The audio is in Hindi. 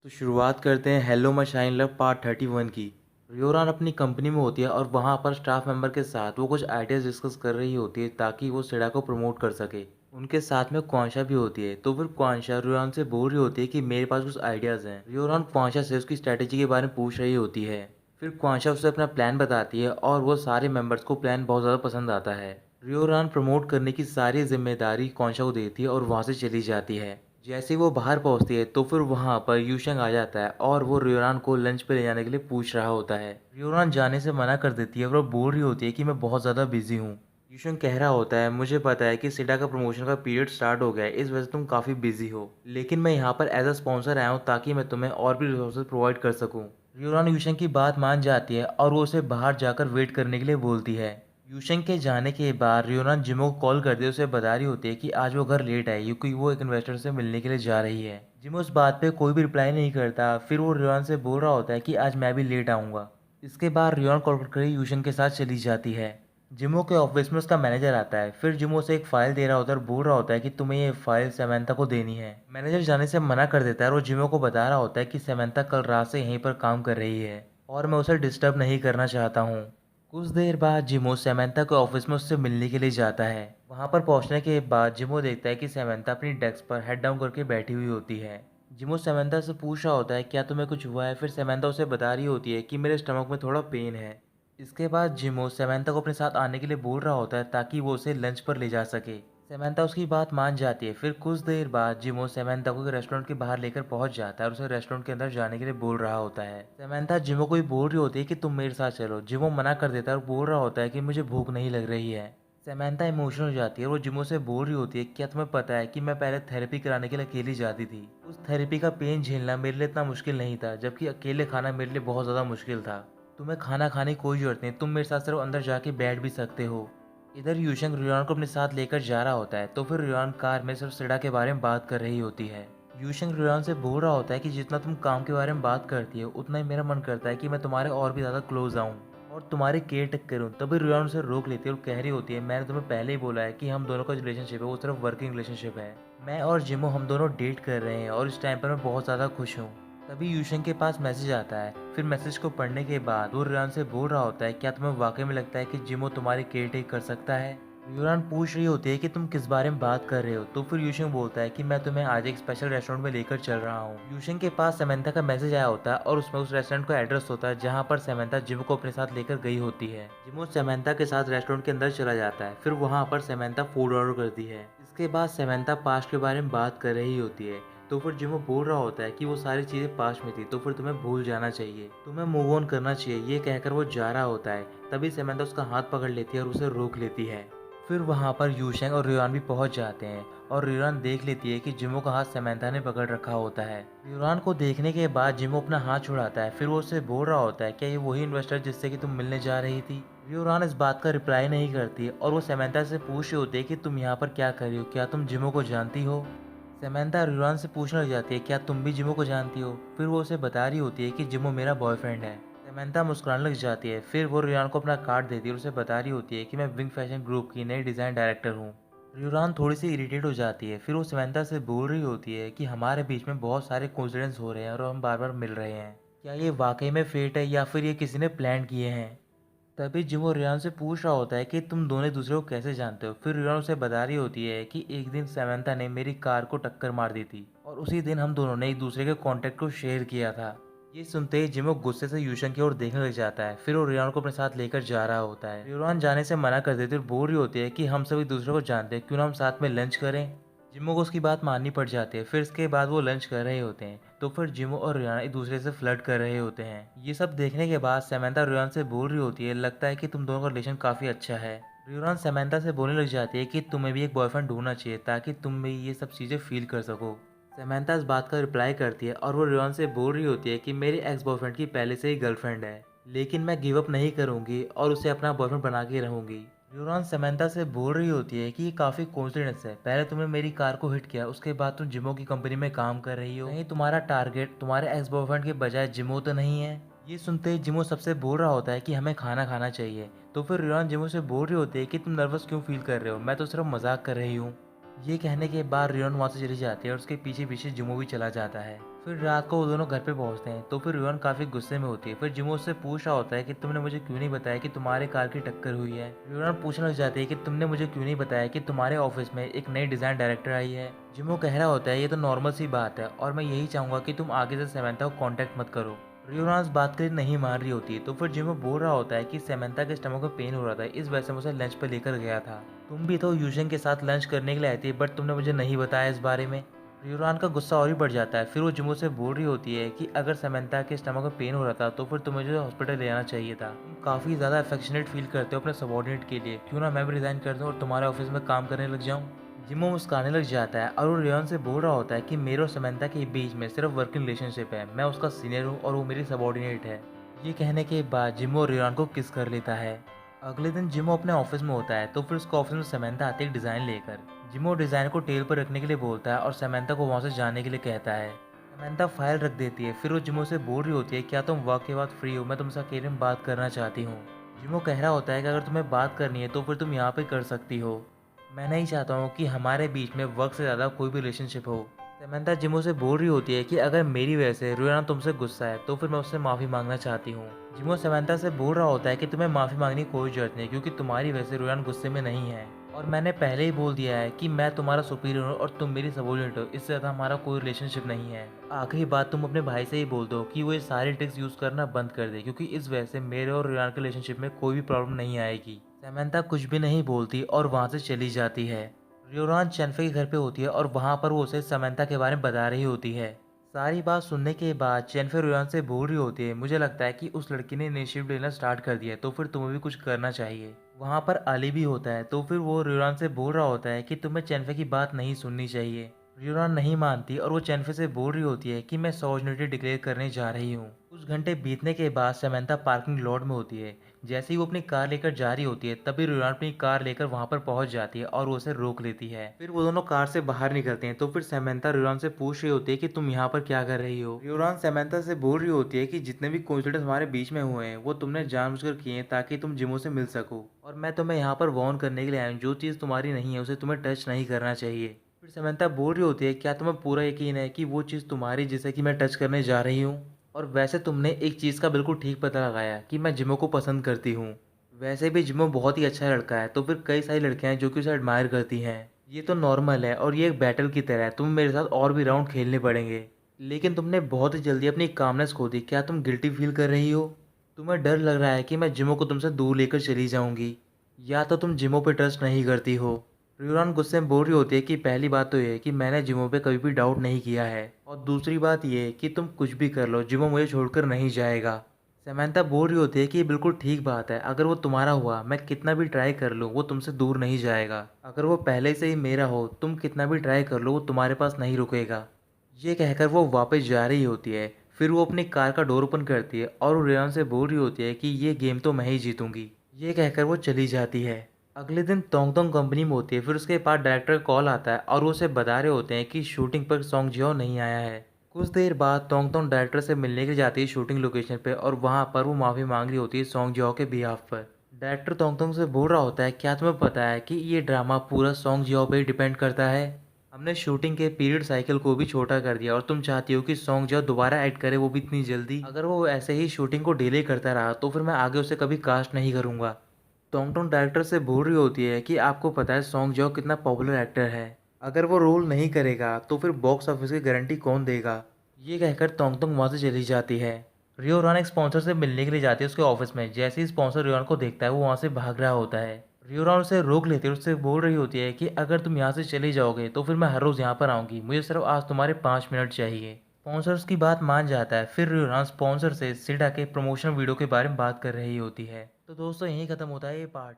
तो शुरुआत करते हैं hello my shine love part 31 की। रियोरान अपनी कंपनी में होती है और वहाँ पर स्टाफ मेंबर के साथ वो कुछ आइडियाज़ डिस्कस कर रही होती है ताकि वो सेडा को प्रमोट कर सके। उनके साथ में क्वांशा भी होती है, तो फिर क्वांशा रियोरान से बोल रही होती है कि मेरे पास कुछ आइडियाज़ हैं। रियोरान क्वांशा से उसकी स्ट्रैटेजी के बारे में पूछ रही होती है। फिर क्वांशा उसे अपना प्लान बताती है और वो सारे मेंबर्स को प्लान बहुत ज़्यादा पसंद आता है। रियोरान प्रमोट करने की सारी जिम्मेदारी क्वांशा को देती है और वहाँ से चली जाती है। जैसे ही वो बाहर पहुंचती है तो फिर वहां पर यूशंग आ जाता है और वो रियोरान को लंच पे ले जाने के लिए पूछ रहा होता है। रियोरान जाने से मना कर देती है और वो बोल रही होती है कि मैं बहुत ज़्यादा बिजी हूँ। यूशंग कह रहा होता है मुझे पता है कि सिडा का प्रमोशन का पीरियड स्टार्ट हो गया है, इस वजह से तुम काफ़ी बिजी हो, लेकिन मैं यहाँ पर एज अ स्पॉन्सर आया हूँ ताकि मैं तुम्हें और भी रिसोर्सेज प्रोवाइड कर सकूँ। रियोरान यूशंग की बात मान जाती है और वो उसे बाहर जाकर वेट करने के लिए बोलती है। यूशेंग के जाने के बाद रियोना जिमो को कॉल करती है, उसे बता रही होती है कि आज वो घर लेट आई क्योंकि वो एक इन्वेस्टर से मिलने के लिए जा रही है। जिमो उस बात पे कोई भी रिप्लाई नहीं करता। फिर वो रियोन से बोल रहा होता है कि आज मैं भी लेट आऊँगा। इसके बाद रियोन कॉल कर यूशेंग के साथ चली जाती है। जिमो के ऑफिस में उसका मैनेजर आता है। फिर जिमो उसे एक फ़ाइल दे रहा होता है और बोल रहा होता है कि तुम्हें ये फ़ाइल सैमंथा को देनी है। मैनेजर जाने से मना कर देता है और वो जिमो को बता रहा होता है कि सैमंथा कल रात से यहीं पर काम कर रही है और मैं उसे डिस्टर्ब नहीं करना चाहता हूँ। कुछ देर बाद जिमो सैमंथा के ऑफिस में उससे मिलने के लिए जाता है। वहां पर पहुंचने के बाद जिमो देखता है कि सैमंथा अपनी डेस्क पर हेड डाउन करके बैठी हुई होती है। जिमो सैमंथा से पूछ रहा होता है क्या तुम्हें कुछ हुआ है। फिर सैमंथा उसे बता रही होती है कि मेरे स्टमक में थोड़ा पेन है। इसके बाद जिमो सैमंथा को अपने साथ आने के लिए बोल रहा होता है ताकि वो उसे लंच पर ले जा सके। सैमंथा उसकी बात मान जाती है। फिर कुछ देर बाद जिमो सैमंथा को रेस्टोरेंट के बाहर लेकर पहुंच जाता है और उसे रेस्टोरेंट के अंदर जाने के लिए बोल रहा होता है। सैमंथा जिमो को भी बोल रही होती है कि तुम मेरे साथ चलो। जिमो मना कर देता है और बोल रहा होता है कि मुझे भूख नहीं लग रही है। सैमंथा इमोशनल हो जाती है और वो जिमो से बोल रही होती है क्या तुम्हें पता है कि मैं पहले थेरेपी कराने के लिए अकेली जाती थी। उस थेरेपी का पेन झेलना मेरे लिए इतना मुश्किल नहीं था, जबकि अकेले खाना मेरे लिए बहुत ज़्यादा मुश्किल था। तुम्हें खाना खाने की कोई जरूरत नहीं, तुम मेरे साथ सिर्फ अंदर जाके बैठ भी सकते हो। इधर यूशंग रियान को अपने साथ लेकर जा रहा होता है, तो फिर रियान कार में सिर्फ सिडा के बारे में बात कर रही होती है। यूशंग रियान से बोल रहा होता है कि जितना तुम काम के बारे में बात करती हो उतना ही मेरा मन करता है कि मैं तुम्हारे और भी ज़्यादा क्लोज आऊँ और तुम्हारी केयर टेक करूँ। तभी रियान उसे रोक लेती है और कह रही होती है मैंने तुम्हें पहले ही बोला है कि हम दोनों का जो रिलेशनशिप है वो सिर्फ वर्किंग रिलेशनशिप है। मैं और जिमो हम दोनों डेट कर रहे हैं और इस टाइम पर मैं बहुत ज़्यादा खुश हूँ। तभी यूशंग के पास मैसेज आता है। फिर मैसेज को पढ़ने के बाद वो रियान से बोल रहा होता है क्या तुम्हें वाकई में लगता है कि जिमो तुम्हारी केयर टेक कर सकता है। यूरान पूछ रही होती है कि तुम किस बारे में बात कर रहे हो, तो फिर यूशिंग बोलता है कि मैं तुम्हें आज एक स्पेशल रेस्टोरेंट में लेकर चल रहा हूँ। यूशिंग के पास सैमंथा का मैसेज आया होता है और उसमें उस रेस्टोरेंट का एड्रेस होता है जहाँ पर सैमंथा जिमो को अपने साथ लेकर गई होती है। जिमो सैमंथा के साथ रेस्टोरेंट के अंदर चला जाता है। फिर वहाँ पर सैमंथा फूड ऑर्डर करती है। इसके बाद सैमंथा पास्ट के बारे में बात कर रही होती है, तो फिर जिमो बोल रहा होता है कि वो सारी चीज़ें पास्ट में थी, तो फिर तुम्हें भूल जाना चाहिए, तुम्हें मूव ऑन करना चाहिए। ये कहकर वो जा रहा होता है। तभी सैमंथा उसका हाथ पकड़ लेती है और उसे रोक लेती है। फिर वहाँ पर यूशेंग और रियान भी पहुँच जाते हैं और रियान देख लेती है कि जिमो का हाथ सैमंथा ने पकड़ रखा होता है। रियान को देखने के बाद जिमो अपना हाथ छुड़ाता है। फिर वो उससे बोल रहा होता है क्या ये वही इन्वेस्टर जिससे कि तुम मिलने जा रही थी। रियोरान इस बात का रिप्लाई नहीं करती और वो सैमंथा से पूछ रही होती है कि तुम यहाँ पर क्या कर रही हो, क्या तुम जिमो को जानती हो। सैमंथा रियोरान से पूछने लग जाती है क्या तुम भी जिमो को जानती हो। फिर वो उसे बता रही होती है कि जिमो मेरा बॉयफ्रेंड है। सैमंथा मुस्कुराने लग जाती है। फिर वो रियान को अपना कार्ड देती है और उसे बता रही होती है कि मैं विंग फैशन ग्रुप की नई डिज़ाइन डायरेक्टर हूँ। रियोरान थोड़ी सी इरिटेट हो जाती है। फिर वो सैमंथा से बोल रही होती है कि हमारे बीच में बहुत सारे कोइंसिडेंस हो रहे हैं और हम बार बार मिल रहे हैं। क्या ये वाकई में फेट है या फिर ये किसी ने प्लान किए हैं। तभी जिमो रियान से पूछ रहा होता है कि तुम दोनों एक दूसरे को कैसे जानते हो। फिर रियान उसे बता रही होती है कि एक दिन सैमंथा ने मेरी कार को टक्कर मार दी थी और उसी दिन हम दोनों ने एक दूसरे के कॉन्टेक्ट को शेयर किया था। ये सुनते ही जिमो गुस्से से यूशन की ओर देखने लग जाता है। फिर वो रियान को अपने साथ लेकर जा रहा होता है। रियान जाने से मना कर देती है और बोल रही होती है कि हम सब एक दूसरे को जानते हैं, क्यों ना हम साथ में लंच करें। जिमो को उसकी बात माननी पड़ जाती है। फिर इसके बाद वो लंच कर रहे होते हैं, तो फिर जिमो और रियाना एक दूसरे से फ्लर्ट कर रहे होते हैं। ये सब देखने के बाद सैमंथा रियान से बोल रही होती है लगता है कि तुम दोनों का रिलेशन काफ़ी अच्छा है। रियान सैमंथा से बोलने लग जाती है कि तुम्हें भी एक बॉयफ्रेंड ढूंढना चाहिए ताकि तुम भी ये सब चीज़ें फील कर सको। सैमंथा इस बात का रिप्लाई करती है और वो रियान से बोल रही होती है कि मेरी एक्स बॉयफ्रेंड की पहले से ही गर्लफ्रेंड है, लेकिन मैं गिव अप नहीं करूंगी और उसे अपना बॉयफ्रेंड बना के रहूंगी। यूरान सैमंथा से बोल रही होती है कि ये काफ़ी कोइंसिडेंस है, पहले तुमने मेरी कार को हिट किया, उसके बाद तुम जिमो की कंपनी में काम कर रही हो, कहीं तुम्हारा टारगेट तुम्हारे एक्स बॉयफ्रेंड के बजाय जिमो तो नहीं है। ये सुनते ही जिमो सबसे बोल रहा होता है कि हमें खाना खाना चाहिए, तो फिर यूरान जिमो से बोल रही होती है कि तुम नर्वस क्यों फील कर रहे हो, मैं तो सिर्फ मजाक कर रही हूँ। ये कहने के बाद रियोन वहाँ से चली जाती है और उसके पीछे पीछे जिमो भी चला जाता है। फिर रात को वो दोनों घर पे पहुंचते हैं तो फिर रियोन काफ़ी गुस्से में होती है। फिर जिमो उससे पूछ रहा होता है कि तुमने मुझे क्यों नहीं बताया कि तुम्हारे कार की टक्कर हुई है। रियोन पूछने लग जाती है कि तुमने मुझे क्यों नहीं बताया कि तुम्हारे ऑफिस में एक नई डिज़ाइन डायरेक्टर आई है। जिमो कह रहा होता है ये तो नॉर्मल सी बात है और मैं यही चाहूँगा कि तुम आगे से सैमंथा को कॉन्टैक्ट मत करो। रियोन इस बात के लिए नहीं मान रही होती है तो फिर जिमो बोल रहा होता है कि सैमंथा के स्टमक में पेन हो रहा था, इस वजह से मुझे लंच पर लेकर गया था। तुम भी तो यूशन के साथ लंच करने के लिए आई थी बट तुमने मुझे नहीं बताया इस बारे में। रियोरान का गुस्सा और भी बढ़ जाता है। फिर वो जिमो से बोल रही होती है कि अगर समंथा के स्टमक में पेन हो रहा था तो फिर तुम्हें मुझे हॉस्पिटल ले आना चाहिए था। तुम काफ़ी ज़्यादा अफेक्शनेट फील करते हो अपने सबॉर्डिनेट के लिए, क्यों ना मैं भी रिजाइन कर दूँ और तुम्हारे ऑफिस में काम करने लग जाऊँ। जिमो मुस्कुराने लग जाता है और वो रियोन से बोल रहा होता है कि मेरे और समंथा के बीच में सिर्फ वर्किंग रिलेशनशिप है, मैं उसका सीनियर हूँ और वो मेरी सबॉर्डिनेट है। ये कहने के बाद जिमो रियोन को किस कर लेता है। अगले दिन जिमो अपने ऑफिस में होता है तो फिर उसके ऑफिस में समंथा आती है एक डिज़ाइन लेकर। जिमो डिज़ाइन को टेबल पर रखने के लिए बोलता है और समंथा को वहाँ से जाने के लिए कहता है। समंथा फाइल रख देती है। फिर वो जिमो से बोल रही होती है क्या तुम वर्क के बाद फ्री हो, मैं तुमसे अकेले में बात करना चाहती हूँ। जिमो कह रहा होता है कि अगर तुम्हें बात करनी है तो फिर तुम यहाँ पे कर सकती हो, मैं नहीं चाहता हूँ कि हमारे बीच में वर्क से ज़्यादा कोई भी रिलेशनशिप हो। समंथा जिमो से बोल रही होती है कि अगर मेरी वजह से रियोना तुमसे गुस्सा है तो फिर मैं उससे माफ़ी मांगना चाहती हूँ। जिमो समंथा से बोल रहा होता है कि तुम्हें माफ़ी मांगने की कोई जरूरत नहीं क्योंकि तुम्हारी वजह से रियोन गुस्से में नहीं है और मैंने पहले ही बोल दिया है कि मैं तुम्हारा सुपीरियर हूँ और तुम मेरी सबॉर्डिनेट हो, इससे ज़्यादा हमारा कोई रिलेशनशिप नहीं है। आखिरी बात तुम अपने भाई से ही बोल दो कि वो ये सारी ट्रिक्स यूज़ करना बंद कर दे क्योंकि इस वजह से मेरे और रियोन के रिलेशनशिप में कोई भी प्रॉब्लम नहीं आएगी। समंथा कुछ भी नहीं बोलती और वहाँ से चली जाती है। रियोरान चेनफे के घर पे होती है और वहाँ पर वो उसे समंथा के बारे में बता रही होती है। सारी बात सुनने के बाद चेनफे रियोरान से बोल रही होती है मुझे लगता है कि उस लड़की ने इनिशिएटिव लेना स्टार्ट कर दिया है तो फिर तुम्हें भी कुछ करना चाहिए। वहाँ पर अली भी होता है तो फिर वो रियोरान से बोल रहा होता है कि तुम्हें चेनफे की बात नहीं सुननी चाहिए। रियोरान नहीं मानती और वो चेनफे से बोल रही होती है कि मैं सॉलिडारिटी डिक्लेयर करने जा रही हूँ। कुछ घंटे बीतने के बाद समंथा पार्किंग लॉट में होती है। जैसे ही वो अपनी कार लेकर जा रही होती है तभी रियोन अपनी कार लेकर वहां पर पहुंच जाती है और वो उसे रोक लेती है। फिर वो दोनों कार से बाहर निकलते हैं तो फिर समंथा रियोन से पूछ रही होती है कि तुम यहाँ पर क्या कर रही हो। रियोन समंथा से बोल रही होती है कि जितने भी कोइंसिडेंस हमारे बीच में हुए हैं वो तुमने जानबूझकर किए हैं ताकि तुम जिमो से मिल सको और मैं तुम्हें यहाँ पर वार्न करने के लिए आया हूँ, जो चीज़ तुम्हारी नहीं है उसे तुम्हें टच नहीं करना चाहिए। फिर समंथा बोल रही होती है क्या तुम्हें पूरा यकीन है कि वो चीज़ तुम्हारी जिसे कि मैं टच करने जा रही हूँ। और वैसे तुमने एक चीज़ का बिल्कुल ठीक पता लगाया कि मैं जिमो को पसंद करती हूँ। वैसे भी जिमो बहुत ही अच्छा लड़का है तो फिर कई सारी लड़कियां हैं जो कि उसे एडमायर करती हैं। ये तो नॉर्मल है और ये एक बैटल की तरह है, तुम्हें मेरे साथ और भी राउंड खेलने पड़ेंगे। लेकिन तुमने बहुत ही जल्दी अपनी कामनेस खो दी, क्या तुम गिल्टी फील कर रही हो? तुम्हें डर लग रहा है कि मैं जिमो को तुमसे दूर लेकर चली जाऊंगी, या तो तुम जिमो पे ट्रस्ट नहीं करती हो। रियोरान गुस्से में बोल रही होती है कि पहली बात तो ये है कि मैंने जिमो पे कभी भी डाउट नहीं किया है और दूसरी बात ये है कि तुम कुछ भी कर लो जिमो मुझे छोड़कर नहीं जाएगा। समंथा बोल रही होती है कि ये बिल्कुल ठीक बात है, अगर वो तुम्हारा हुआ मैं कितना भी ट्राई कर लूँ वो तुमसे दूर नहीं जाएगा। अगर वो पहले से ही मेरा हो तुम कितना भी ट्राई कर लो वो तुम्हारे पास नहीं रुकेगा। ये कहकर वो वापस जा रही होती है। फिर वो अपनी कार का डोर ओपन करती है और वो रेयान से बोल रही होती है कि ये गेम तो मैं ही जीतूंगी। ये कहकर वो चली जाती है। अगले दिन तोंग तोंग कंपनी में होती है। फिर उसके पास डायरेक्टर का कॉल आता है और वो उसे बता रहे होते हैं कि शूटिंग पर सॉन्ग जियो नहीं आया है। कुछ देर बाद तोंग तोंग डायरेक्टर से मिलने के लिए जाती है शूटिंग लोकेशन पे और वहाँ पर वो माफ़ी मांग रही होती है सॉन्ग जियो के बिहाफ पर। डायरेक्टर तोंग तोंग से बोल रहा होता है क्या तुम्हें पता है कि ये ड्रामा पूरा सॉन्ग जियो पे ही डिपेंड करता है। हमने शूटिंग के पीरियड साइकिल को भी छोटा कर दिया और तुम चाहती हो कि सॉन्ग जो दोबारा ऐड करे वो भी इतनी जल्दी। अगर वो ऐसे ही शूटिंग को डिले करता रहा तो फिर मैं आगे उसे कभी कास्ट नहीं करूँगा। टोंगटोंग डायरेक्टर से बोल रही होती है कि आपको पता है सॉन्ग जो कितना पॉपुलर एक्टर है, अगर वो रोल नहीं करेगा तो फिर बॉक्स ऑफिस की गारंटी कौन देगा। ये कहकर तोंगतोंग वहाँ से चली जाती है। रियो रॉन एक स्पॉन्सर से मिलने के लिए जाती है उसके ऑफिस में। जैसे ही स्पॉन्सर रियोन को देखता है वो वहाँ से भाग रहा होता है। रियो रॉन उसे रोक लेती है और उससे बोल रही होती है कि अगर तुम यहाँ से चले जाओगे तो फिर मैं हर रोज़ यहाँ पर आऊँगी, मुझे सिर्फ आज तुम्हारे 5 मिनट चाहिए। स्पॉन्सर उसकी बात मान जाता है। फिर रियो स्पॉन्सर से सिडा के प्रमोशन वीडियो के बारे में बात कर रही होती है। तो दोस्तों यहीं खत्म होता है ये पार्ट।